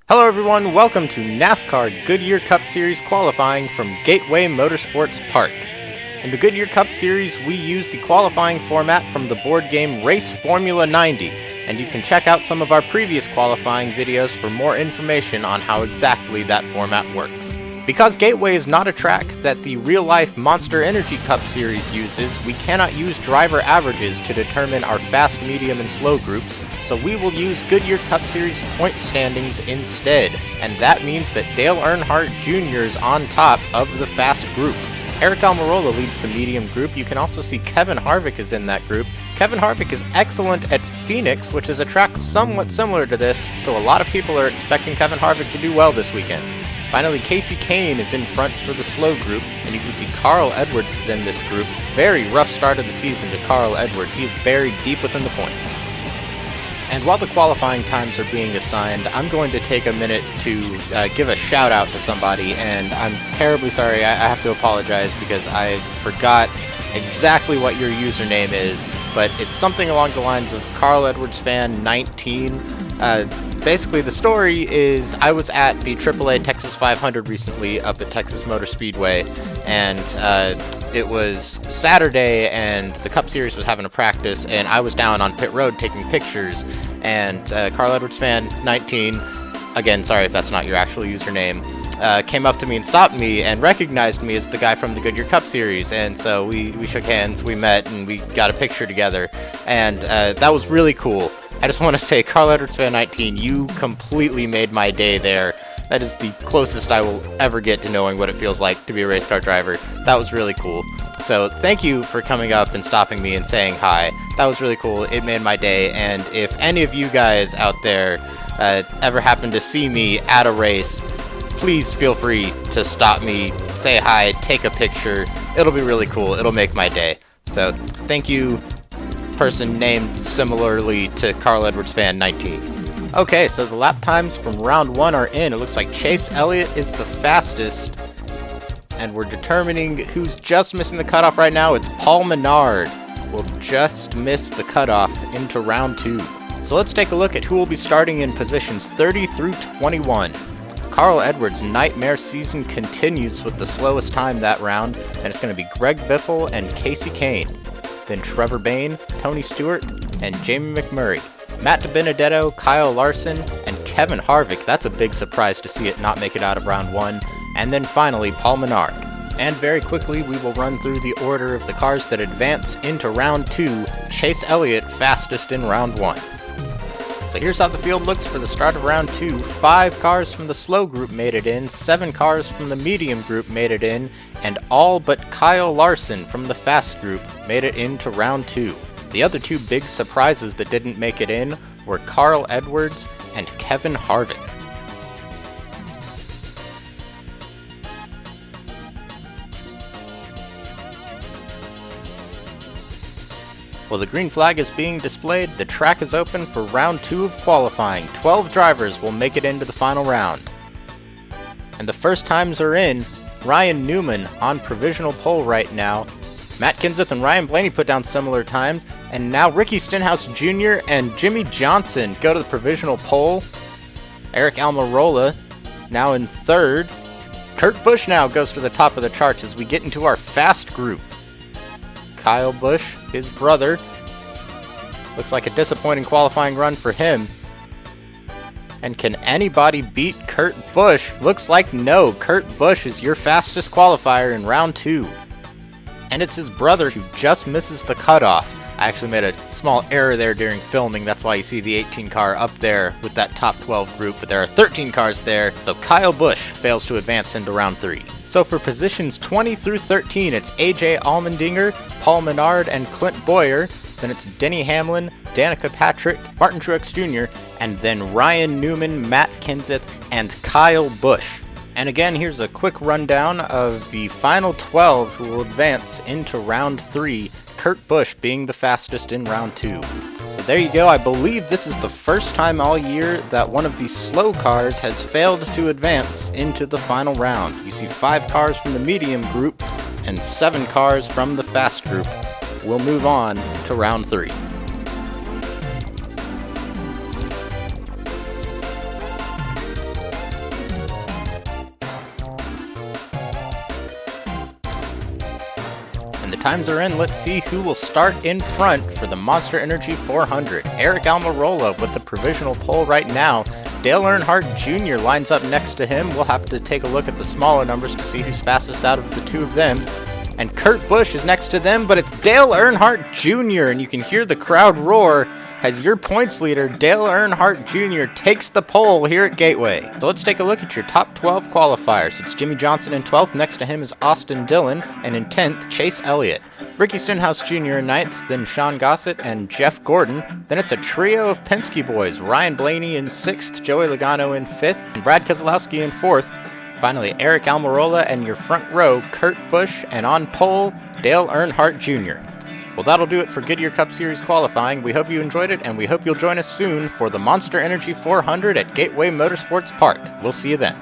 Hello everyone, welcome to NASCAR Goodyear Cup Series qualifying from Gateway Motorsports Park. In the Goodyear Cup Series, we use the qualifying format from the board game Race Formula 90, and you can check out some of our previous qualifying videos for more information on how exactly that format works. Because Gateway is not a track that the real-life Monster Energy Cup Series uses, we cannot use driver averages to determine our fast, medium, and slow groups, so we will use Goodyear Cup Series point standings instead, and that means that Dale Earnhardt Jr. is on top of the fast group. Aric Almirola leads the medium group. You can also see Kevin Harvick is in that group. Kevin Harvick is excellent at Phoenix, which is a track somewhat similar to this, so a lot of people are expecting Kevin Harvick to do well this weekend. Finally, Kasey Kahne is in front for the slow group, and you can see Carl Edwards is in this group. Very rough start of the season to Carl Edwards. He is buried deep within the points. And while the qualifying times are being assigned, I'm going to take a minute to give a shout out to somebody, and I'm terribly sorry. I have to apologize because I forgot exactly what your username is, but it's something along the lines of Carl Edwards Fan 19. Basically, the story is I was at the AAA Texas 500 recently up at Texas Motor Speedway, and it was Saturday, and the Cup Series was having a practice, and I was down on pit road taking pictures, and Carl Edwards Fan 19, again, sorry if that's not your actual username, came up to me and stopped me and recognized me as the guy from the Goodyear Cup Series, and so we shook hands, we met, and we got a picture together, and that was really cool. I just want to say, Carl Edwards Fan 19, you completely made my day there. That is the closest I will ever get to knowing what it feels like to be a race car driver. That was really cool. So thank you for coming up and stopping me and saying hi. That was really cool. It made my day. And if any of you guys out there ever happen to see me at a race, please feel free to stop me, say hi, take a picture. It'll be really cool. It'll make my day. So thank you, person named similarly to Carl Edwards Fan 19. Okay, so the lap times from round 1 are in. It looks like Chase Elliott is the fastest, and we're determining who's just missing the cutoff right now. It's Paul Menard will just miss the cutoff into round 2. So let's take a look at who will be starting in positions 30 through 21. Carl Edwards' nightmare season continues with the slowest time that round, and it's going to be Greg Biffle and Kasey Kahne. Then Trevor Bayne, Tony Stewart, and Jamie McMurray. Matt DiBenedetto, Kyle Larson, and Kevin Harvick. That's a big surprise to see it not make it out of round 1. And then finally, Paul Menard. And very quickly, we will run through the order of the cars that advance into round 2. Chase Elliott fastest in round 1. So here's how the field looks for the start of round 2. 5 cars from the slow group made it in, 7 cars from the medium group made it in, and all but Kyle Larson from the fast group made it into round 2. The other 2 big surprises that didn't make it in were Carl Edwards and Kevin Harvick. While the green flag is being displayed, the track is open for round 2 of qualifying. 12 drivers will make it into the final round. And the first times are in. Ryan Newman on provisional pole right now. Matt Kenseth and Ryan Blaney put down similar times. And now Ricky Stenhouse Jr. and Jimmy Johnson go to the provisional pole. Aric Almirola now in 3rd. Kurt Busch now goes to the top of the charts as we get into our fast group. Kyle Busch, his brother. Looks like a disappointing qualifying run for him. And can anybody beat Kurt Busch? Looks like no. Kurt Busch is your fastest qualifier in round 2. And it's his brother who just misses the cutoff. I actually made a small error there during filming. That's why you see the 18 car up there with that top 12 group. But there are 13 cars there. So Kyle Busch fails to advance into round 3. So for positions 20 through 13, it's AJ Allmendinger, Paul Menard, and Clint Boyer. Then it's Denny Hamlin, Danica Patrick, Martin Truex Jr., and then Ryan Newman, Matt Kenseth, and Kyle Busch. And again, here's a quick rundown of the final 12 who will advance into round 3, Kurt Busch being the fastest in round 2. So there you go. I believe this is the first time all year that one of these slow cars has failed to advance into the final round. You see 5 cars from the medium group and 7 cars from the fast group. We'll move on to round 3. the times are in, let's see who will start in front for the Monster Energy 400. Eric Almirola with the provisional pole right now. Dale Earnhardt Jr. lines up next to him. We'll have to take a look at the smaller numbers to see who's fastest out of the two of them. And Kurt Busch is next to them, but it's Dale Earnhardt Jr., and you can hear the crowd roar as your points leader, Dale Earnhardt Jr., takes the pole here at Gateway. So let's take a look at your top 12 qualifiers. It's Jimmy Johnson in 12th, next to him is Austin Dillon, and in 10th, Chase Elliott. Ricky Stenhouse Jr. in 9th, then Sean Gossett and Jeff Gordon. Then it's a trio of Penske boys, Ryan Blaney in 6th, Joey Logano in 5th, and Brad Keselowski in 4th. Finally, Eric Almirola and your front row, Kurt Busch, and on pole, Dale Earnhardt Jr. Well, that'll do it for Goodyear Cup Series qualifying. We hope you enjoyed it, and we hope you'll join us soon for the Monster Energy 400 at Gateway Motorsports Park. We'll see you then.